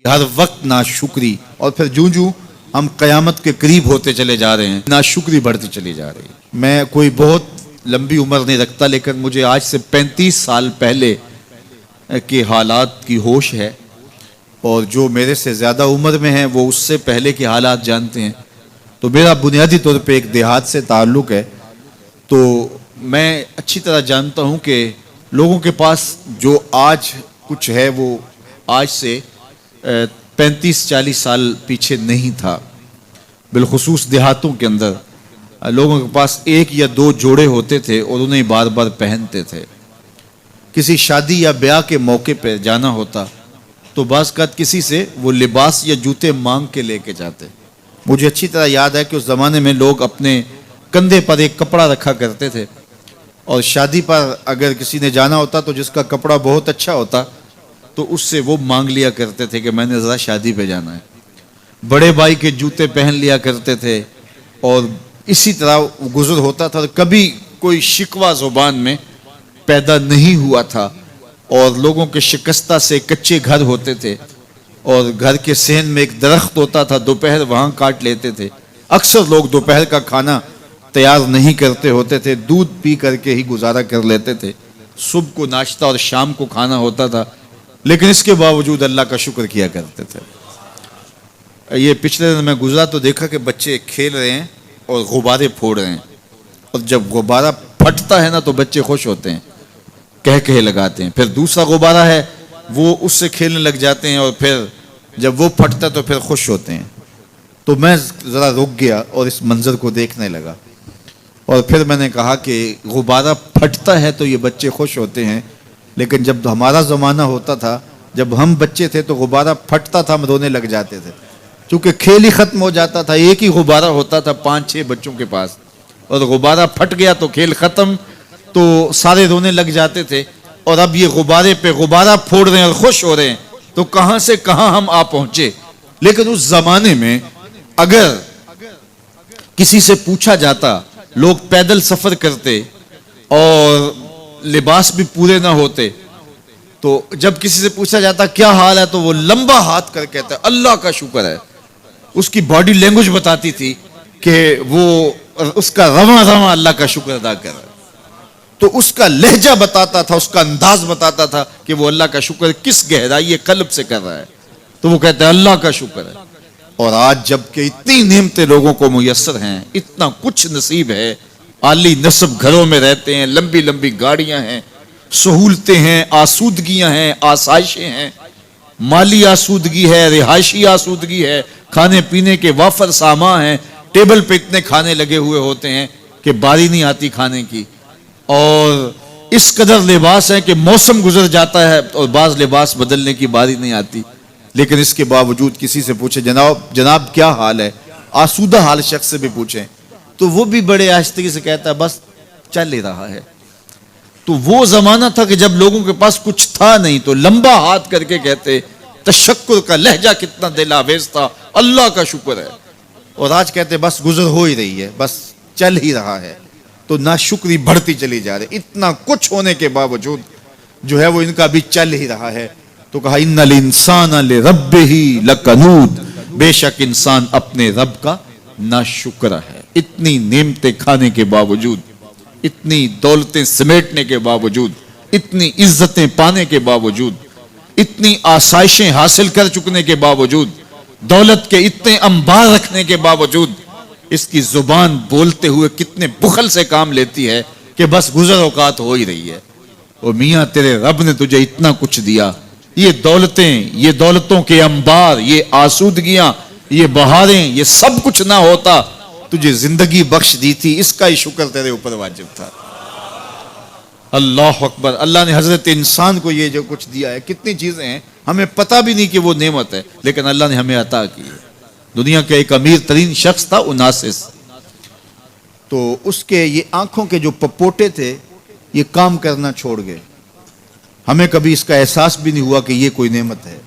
ہر وقت ناشکری، اور پھر جوں جوں ہم قیامت کے قریب ہوتے چلے جا رہے ہیں ناشکری بڑھتی چلی جا رہی ہے۔ میں کوئی بہت لمبی عمر نہیں رکھتا، لیکن مجھے آج سے 35 سال پہلے کے حالات کی ہوش ہے، اور جو میرے سے زیادہ عمر میں ہیں وہ اس سے پہلے کے حالات جانتے ہیں۔ تو میرا بنیادی طور پہ ایک دیہات سے تعلق ہے، تو میں اچھی طرح جانتا ہوں کہ لوگوں کے پاس جو آج کچھ ہے وہ آج سے 35-40 سال پیچھے نہیں تھا۔ بالخصوص دیہاتوں کے اندر لوگوں کے پاس 1 یا 2 جوڑے ہوتے تھے اور انہیں بار بار پہنتے تھے۔ کسی شادی یا بیاہ کے موقع پہ جانا ہوتا تو بعض اوقات کسی سے وہ لباس یا جوتے مانگ کے لے کے جاتے۔ مجھے اچھی طرح یاد ہے کہ اس زمانے میں لوگ اپنے کندھے پر ایک کپڑا رکھا کرتے تھے، اور شادی پر اگر کسی نے جانا ہوتا تو جس کا کپڑا بہت اچھا ہوتا تو اس سے وہ مانگ لیا کرتے تھے کہ میں نے ذرا شادی پہ جانا ہے۔ بڑے بھائی کے جوتے پہن لیا کرتے تھے، اور اسی طرح گزر ہوتا تھا۔ کبھی کوئی شکوہ زبان میں پیدا نہیں ہوا تھا، اور لوگوں کے شکستہ سے کچے گھر ہوتے تھے، اور گھر کے صحن میں ایک درخت ہوتا تھا، دوپہر وہاں کاٹ لیتے تھے۔ اکثر لوگ دوپہر کا کھانا تیار نہیں کرتے ہوتے تھے، دودھ پی کر کے ہی گزارا کر لیتے تھے۔ صبح کو ناشتہ اور شام کو کھانا ہوتا تھا، لیکن اس کے باوجود اللہ کا شکر کیا کرتے تھے۔ یہ پچھلے دن میں گزرا تو دیکھا کہ بچے کھیل رہے ہیں اور غبارے پھوڑ رہے ہیں، اور جب غبارہ پھٹتا ہے نا تو بچے خوش ہوتے ہیں، کہے لگاتے ہیں۔ پھر دوسرا غبارہ ہے وہ اس سے کھیلنے لگ جاتے ہیں، اور پھر جب وہ پھٹتا تو پھر خوش ہوتے ہیں۔ تو میں ذرا رک گیا اور اس منظر کو دیکھنے لگا، اور پھر میں نے کہا کہ غبارہ پھٹتا ہے تو یہ بچے خوش ہوتے ہیں، لیکن جب ہمارا زمانہ ہوتا تھا، جب ہم بچے تھے تو غبارہ پھٹتا تھا، ہم رونے لگ جاتے تھے، کیونکہ کھیل ہی ختم ہو جاتا تھا۔ ایک ہی غبارہ ہوتا تھا 5-6 بچوں کے پاس، اور غبارہ پھٹ گیا تو کھیل ختم، تو سارے رونے لگ جاتے تھے۔ اور اب یہ غبارے پہ غبارہ پھوڑ رہے ہیں اور خوش ہو رہے ہیں، تو کہاں سے کہاں ہم آ پہنچے۔ لیکن اس زمانے میں اگر کسی سے پوچھا جاتا، لوگ پیدل سفر کرتے اور لباس بھی پورے نہ ہوتے، تو جب کسی سے پوچھا جاتا کیا حال ہے تو وہ لمبا ہاتھ کر کہتا ہے اللہ کا شکر ہے۔ اس کی باڈی لینگویج بتاتی تھی کہ وہ اس کا رواں رواں اللہ کا شکر ادا کر رہا ہے، تو اس کا لہجہ بتاتا تھا، اس کا انداز بتاتا تھا کہ وہ اللہ کا شکر کس گہرائی قلب سے کر رہا ہے، تو وہ کہتا ہے اللہ کا شکر ہے۔ اور آج جب کہ اتنی نعمتیں لوگوں کو میسر ہیں، اتنا کچھ نصیب ہے، عالی نصب گھروں میں رہتے ہیں، لمبی لمبی گاڑیاں ہیں، سہولتیں ہیں، آسودگیاں ہیں، آسائشیں ہیں، مالی آسودگی ہے، رہائشی آسودگی ہے، کھانے پینے کے وافر سامان ہیں، ٹیبل پہ اتنے کھانے لگے ہوئے ہوتے ہیں کہ باری نہیں آتی کھانے کی، اور اس قدر لباس ہے کہ موسم گزر جاتا ہے اور بعض لباس بدلنے کی باری نہیں آتی۔ لیکن اس کے باوجود کسی سے پوچھے جناب کیا حال ہے، آسودہ حال شخص سے بھی پوچھیں تو وہ بھی بڑے آہستگی سے کہتا ہے بس چل ہی رہا ہے۔ تو وہ زمانہ تھا کہ جب لوگوں کے پاس کچھ تھا نہیں تو لمبا ہاتھ کر کے کہتے، تشکر کا لہجہ کتنا دل آویز تھا، اللہ کا شکر ہے۔ اور آج کہتے بس گزر ہو ہی رہی ہے، بس چل ہی رہا ہے۔ تو ناشکری بڑھتی چلی جا رہی، اتنا کچھ ہونے کے باوجود جو ہے وہ ان کا بھی چل ہی رہا ہے۔ تو کہا ان الانسان لربہ لکنود، بے شک انسان اپنے رب کا ناشکر ہے۔ اتنی نعمتیں کھانے کے باوجود، اتنی دولتیں سمیٹنے کے باوجود، اتنی عزتیں پانے کے باوجود، اتنی آسائشیں حاصل کر چکنے کے باوجود، دولت کے اتنے انبار رکھنے کے باوجود، اس کی زبان بولتے ہوئے کتنے بخل سے کام لیتی ہے کہ بس گزر اوقات ہو ہی رہی ہے۔ اور میاں تیرے رب نے تجھے اتنا کچھ دیا، یہ دولتیں، یہ دولتوں کے انبار، یہ آسودگیاں، یہ بہاریں، یہ سب کچھ نہ ہوتا، تجھے زندگی بخش دی تھی، اس کا ہی شکر تیرے اوپر واجب تھا۔ اللہ اکبر۔ اللہ نے حضرت انسان کو یہ جو کچھ دیا ہے، کتنی چیزیں ہیں ہمیں پتہ بھی نہیں کہ وہ نعمت ہے، لیکن اللہ نے ہمیں عطا کی ہے۔ دنیا کا ایک امیر ترین شخص تھا اوناسس، تو اس کے یہ آنکھوں کے جو پپوٹے تھے یہ کام کرنا چھوڑ گئے۔ ہمیں کبھی اس کا احساس بھی نہیں ہوا کہ یہ کوئی نعمت ہے۔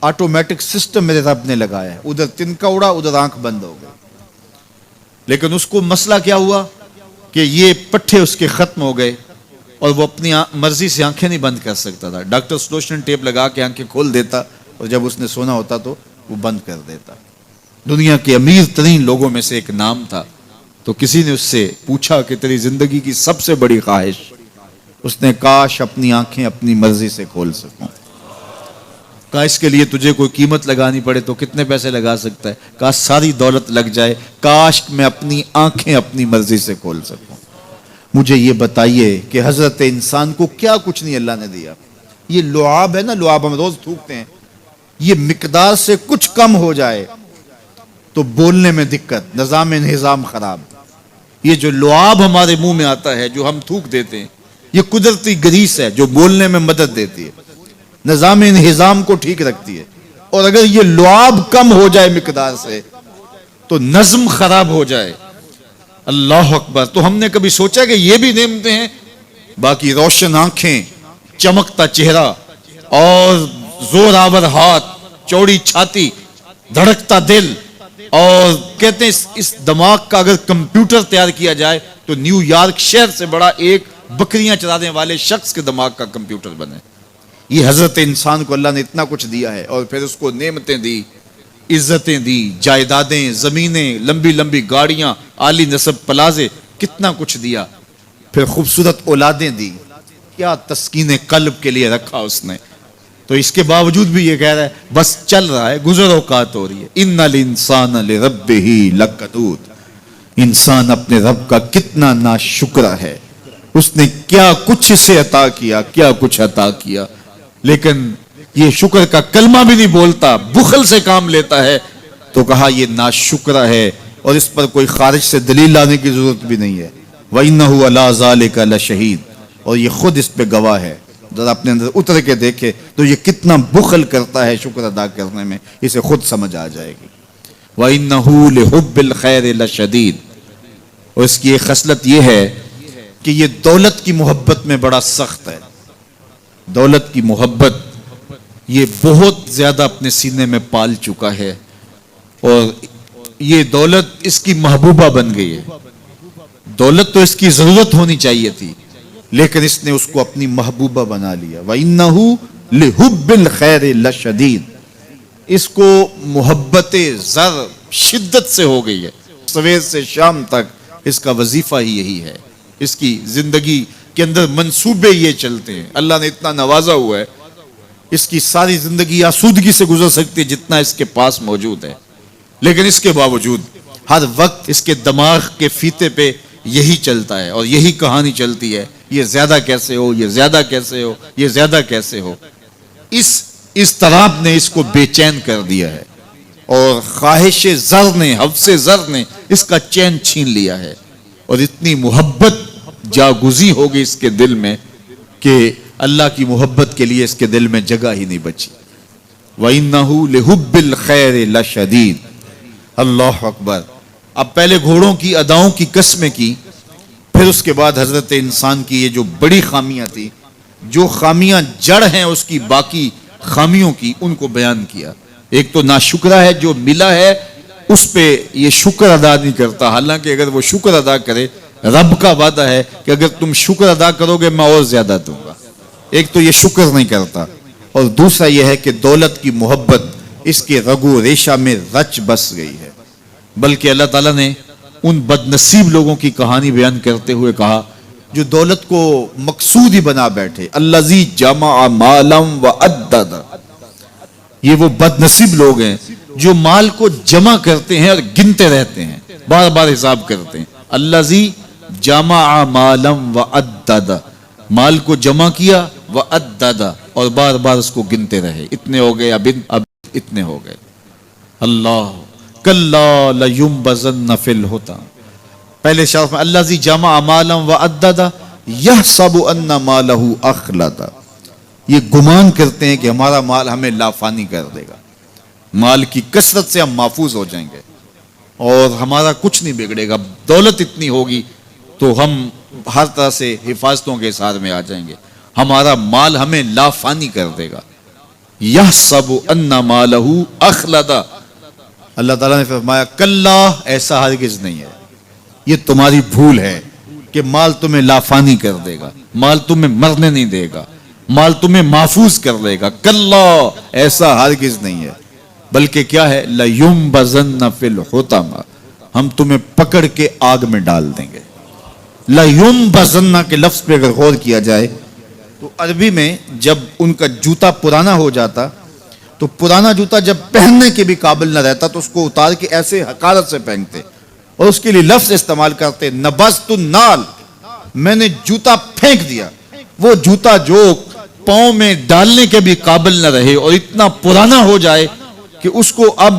آٹومیٹک سسٹم میرے رب نے لگایا ہے، ادھر تنکا اڑا ادھر آنکھ بند ہو گئی، لیکن اس کو مسئلہ کیا ہوا کہ یہ پٹھے اس کے ختم ہو گئے اور وہ اپنی مرضی سے آنکھیں نہیں بند کر سکتا تھا۔ ڈاکٹر سلوشن ٹیپ لگا کے آنکھیں کھول دیتا اور جب اس نے سونا ہوتا تو وہ بند کر دیتا. دنیا کے امیر ترین لوگوں میں سے ایک نام تھا. تو کسی نے اس سے پوچھا کہ تیری زندگی کی سب سے بڑی خواہش؟ اس نے کاش اپنی آنکھیں اپنی مرضی سے کھول سکوں. کہا اس کے لیے تجھے کوئی قیمت لگانی پڑے تو کتنے پیسے لگا سکتا ہے؟ کہا ساری دولت لگ جائے، کاش میں اپنی آنکھیں اپنی مرضی سے کھول سکوں. مجھے یہ بتائیے کہ حضرت انسان کو کیا کچھ نہیں اللہ نے دیا. یہ لعاب ہے نا، لعاب ہم روز تھوکتے ہیں، یہ مقدار سے کچھ کم ہو جائے تو بولنے میں دقت، نظام خراب. یہ جو لعاب ہمارے منہ میں آتا ہے جو ہم تھوک دیتے ہیں، یہ قدرتی گریس ہے جو بولنے میں مدد دیتی ہے، نظام انہضام کو ٹھیک رکھتی ہے. اور اگر یہ لعاب کم ہو جائے مقدار سے تو نظم خراب ہو جائے. اللہ اکبر. تو ہم نے کبھی سوچا کہ یہ بھی نعمتیں ہیں؟ باقی روشن آنکھیں، چمکتا چہرہ اور زور آور ہاتھ، چوڑی چھاتی، دھڑکتا دل، اور کہتے ہیں اس دماغ کا اگر کمپیوٹر تیار کیا جائے تو نیو یارک شہر سے بڑا ایک بکریاں چرانے والے شخص کے دماغ کا کمپیوٹر بنے. یہ حضرت انسان کو اللہ نے اتنا کچھ دیا ہے، اور پھر اس کو نعمتیں دی، عزتیں دی، جائیدادیں، زمینیں، لمبی لمبی گاڑیاں، عالی نسب پلازے، کتنا کچھ دیا. پھر خوبصورت اولادیں دی، کیا تسکین قلب کے لیے رکھا اس نے. تو اس کے باوجود بھی یہ کہہ رہا ہے بس چل رہا ہے، گزر اوقات ہو رہی ہے. ان الانسان لربہ لکنود. انسان اپنے رب کا کتنا ناشکرا ہے. اس نے کیا کچھ اسے عطا کیا، کیا کچھ عطا کیا، لیکن یہ شکر کا کلمہ بھی نہیں بولتا، بخل سے کام لیتا ہے. تو کہا یہ ناشکرا ہے، اور اس پر کوئی خارج سے دلیل لانے کی ضرورت بھی نہیں ہے. وَإِنَّهُ عَلَىٰ ذَلِكَ لَشَهِيدٌ. اور یہ خود اس پہ گواہ ہے. ذرا اپنے اندر اتر کے دیکھے تو یہ کتنا بخل کرتا ہے شکر ادا کرنے میں، اسے خود سمجھ آ جائے گی. وَإِنَّهُ لِحُبِّ الْخَيْرِ لَشَدِيدٌ. اور اس کی ایک خصلت یہ ہے کہ یہ دولت کی محبت میں بڑا سخت ہے. دولت کی محبت یہ بہت زیادہ اپنے سینے میں پال چکا ہے، اور یہ دولت اس کی محبوبہ بن گئی ہے. دولت تو اس کی ضرورت ہونی چاہیے تھی، لیکن اس نے اس کو اپنی محبوبہ بنا لیا. وَإِنَّهُ لِحُبِّ الْخَيْرِ لَشَدِيدٌ. اس کو محبت زر شدت سے ہو گئی ہے. سویر سے شام تک اس کا وظیفہ ہی یہی ہے. اس کی زندگی کے اندر منصوبے یہ چلتے ہیں. اللہ نے اتنا نوازا ہوا ہے، اس کی ساری زندگی آسودگی سے گزر سکتی ہے جتنا اس کے پاس موجود ہے، لیکن اس کے باوجود ہر وقت اس کے دماغ کے فیتے پہ یہی چلتا ہے، اور یہی کہانی چلتی ہے، یہ زیادہ کیسے ہو، یہ زیادہ کیسے ہو، یہ زیادہ کیسے ہو. اس اضطراب نے اس کو بے چین کر دیا ہے، اور خواہش زر نے، حوث زر نے اس کا چین چھین لیا ہے. اور اتنی محبت جاگزی ہوگی اس کے دل میں کہ اللہ کی محبت کے لیے اس کے دل میں جگہ ہی نہیں بچی. وَإِنَّهُ لِحُبِّ الْخَيْرِ لَشَدِيدٌ. اللہ اکبر. اب پہلے گھوڑوں کی اداؤں کی قسمیں کی، پھر اس کے بعد حضرت انسان کی یہ جو بڑی خامیاں تھی، جو خامیاں جڑ ہیں اس کی باقی خامیوں کی، ان کو بیان کیا. ایک تو ناشکرا ہے، جو ملا ہے اس پہ یہ شکر ادا نہیں کرتا، حالانکہ اگر وہ شکر ادا کرے، رب کا وعدہ ہے کہ اگر تم شکر ادا کرو گے میں اور زیادہ دوں گا. ایک تو یہ شکر نہیں کرتا، اور دوسرا یہ ہے کہ دولت کی محبت اس کے رگو ریشہ میں رچ بس گئی ہے. بلکہ اللہ تعالیٰ نے ان بد نصیب لوگوں کی کہانی بیان کرتے ہوئے کہا جو دولت کو مقصود ہی بنا بیٹھے. الذی جمع مالا وعدد. یہ وہ بد نصیب لوگ ہیں جو مال کو جمع کرتے ہیں اور گنتے رہتے ہیں، بار بار حساب کرتے ہیں. الذی جمع مالا وعدد. مال کو جمع کیا، وعدد، اور بار بار اس کو گنتے رہے. اتنے ہو گئے، اب اتنے ہو گئے. اللہ کلا لینبذن فی الحطام. پہلے شرف میں الذی جمع مالا وعدد یحسب ان مالہ اخلد. یہ گمان کرتے ہیں کہ ہمارا مال ہمیں لافانی کر دے گا، مال کی کثرت سے ہم محفوظ ہو جائیں گے اور ہمارا کچھ نہیں بگڑے گا. دولت اتنی ہوگی تو ہم ہر طرح سے حفاظتوں کے ساتھ میں آ جائیں گے، ہمارا مال ہمیں لافانی کر دے گا. یحسب ان مالہ اخلد. اللہ تعالیٰ نے فرمایا کلا، ایسا ہرگز نہیں ہے. یہ تمہاری بھول ہے کہ مال تمہیں لافانی کر دے گا، مال تمہیں مرنے نہیں دے گا. مال تمہیں محفوظ کر لے گا. کلا، ایسا ہرگز نہیں ہے، بلکہ کیا ہے، لَيُنبَذَنَّ فِي الْحُطَمَةِ، ہم تمہیں پکڑ کے آگ میں ڈال دیں گے. لَيُنبَذَنَّ کے لفظ پہ اگر غور کیا جائے تو عربی میں جب ان کا جوتا پرانا ہو جاتا تو پرانا جوتا جب پہننے کے بھی قابل نہ رہتا تو اس کو اتار کے ایسے حقارت سے پھینکتے اور اس کے لیے لفظ استعمال کرتے، نبذت النال، میں نے جوتا پھینک دیا. وہ جوتا جو پاؤں میں ڈالنے کے بھی قابل نہ رہے اور اتنا پرانا ہو جائے کہ اس کو اب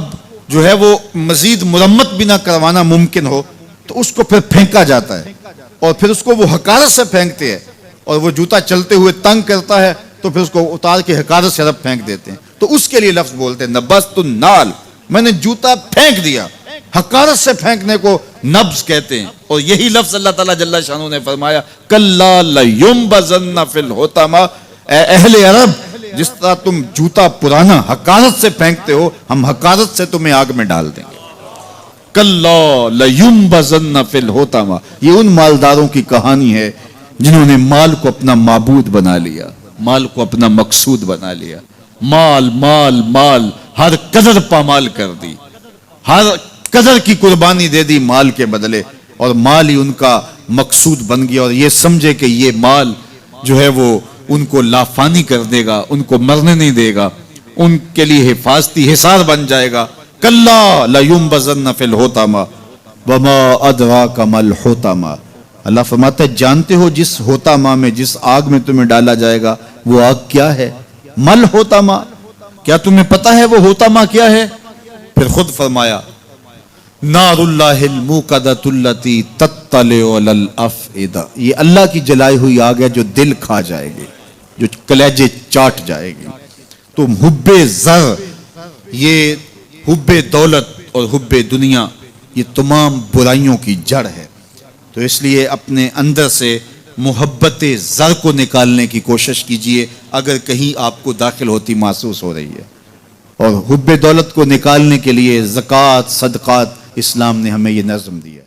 جو ہے وہ مزید مرمت بھی نہ کروانا ممکن ہو، تو اس کو پھر پھینکا جاتا ہے اور پھر اس کو وہ حقارت سے پھینکتے ہیں اور وہ جوتا چلتے ہوئے تنگ کرتا ہے تو پھر اس کو اتار کے حقارت سے رب پھینک دیتے ہیں. تو اس کے لیے لفظ بولتے ہیں نبذت النال، میں نے جوتا پھینک دیا. حقارت سے پھینکنے کو نبض کہتے ہیں، اور یہی لفظ اللہ تعالیٰ جل شانہ نے فرمایا کلا لَيُنبَذَنَّ فِي الْحُطَمَةِ، اے اہل عرب، جس طرح تم جوتا پرانا حقارت سے پھینکتے ہو، ہم حقارت سے تمہیں آگ میں ڈال دیں گے. کلا لَيُنبَذَنَّ فِي الْحُطَمَةِ، یہ ان مالداروں کی کہانی ہے جنہوں نے مال کو اپنا معبود بنا لیا، مال کو اپنا مقصود بنا لیا. مال مال مال، ہر قدر پامال کر دی، ہر قدر کی قربانی دے دی مال کے بدلے، اور مال ہی ان کا مقصود بن گیا، اور یہ سمجھے کہ یہ مال جو ہے وہ ان کو لافانی کر دے گا، ان کو مرنے نہیں دے گا، ان کے لیے حفاظتی حصار بن جائے گا. کلا لَيُنبَذَنَّ فِي الْحُطَمَةِ وَمَا أَدْرَاكَ مَا الْحُطَمَةُ، اللہ فرماتا ہے جانتے ہو جس حطمہ میں، جس آگ میں تمہیں ڈالا جائے گا وہ آگ کیا ہے؟ مل حطمہ، کیا تمہیں پتا ہے وہ حطمہ کیا ہے؟ پھر خود فرمایا نار اللہ الموقدۃ التی تطلع علی الافئدہ، یہ اللہ کی جلائی ہوئی آگ ہے جو دل کھا جائے گی، جو کلیجے چاٹ جائے گی. تو حب زر، یہ حب دولت اور حب دنیا، یہ تمام برائیوں کی جڑ ہے. تو اس لیے اپنے اندر سے محبت زر کو نکالنے کی کوشش کیجئے اگر کہیں آپ کو داخل ہوتی محسوس ہو رہی ہے. اور حب دولت کو نکالنے کے لیے زکوٰۃ، صدقات، اسلام نے ہمیں یہ نظم دیا.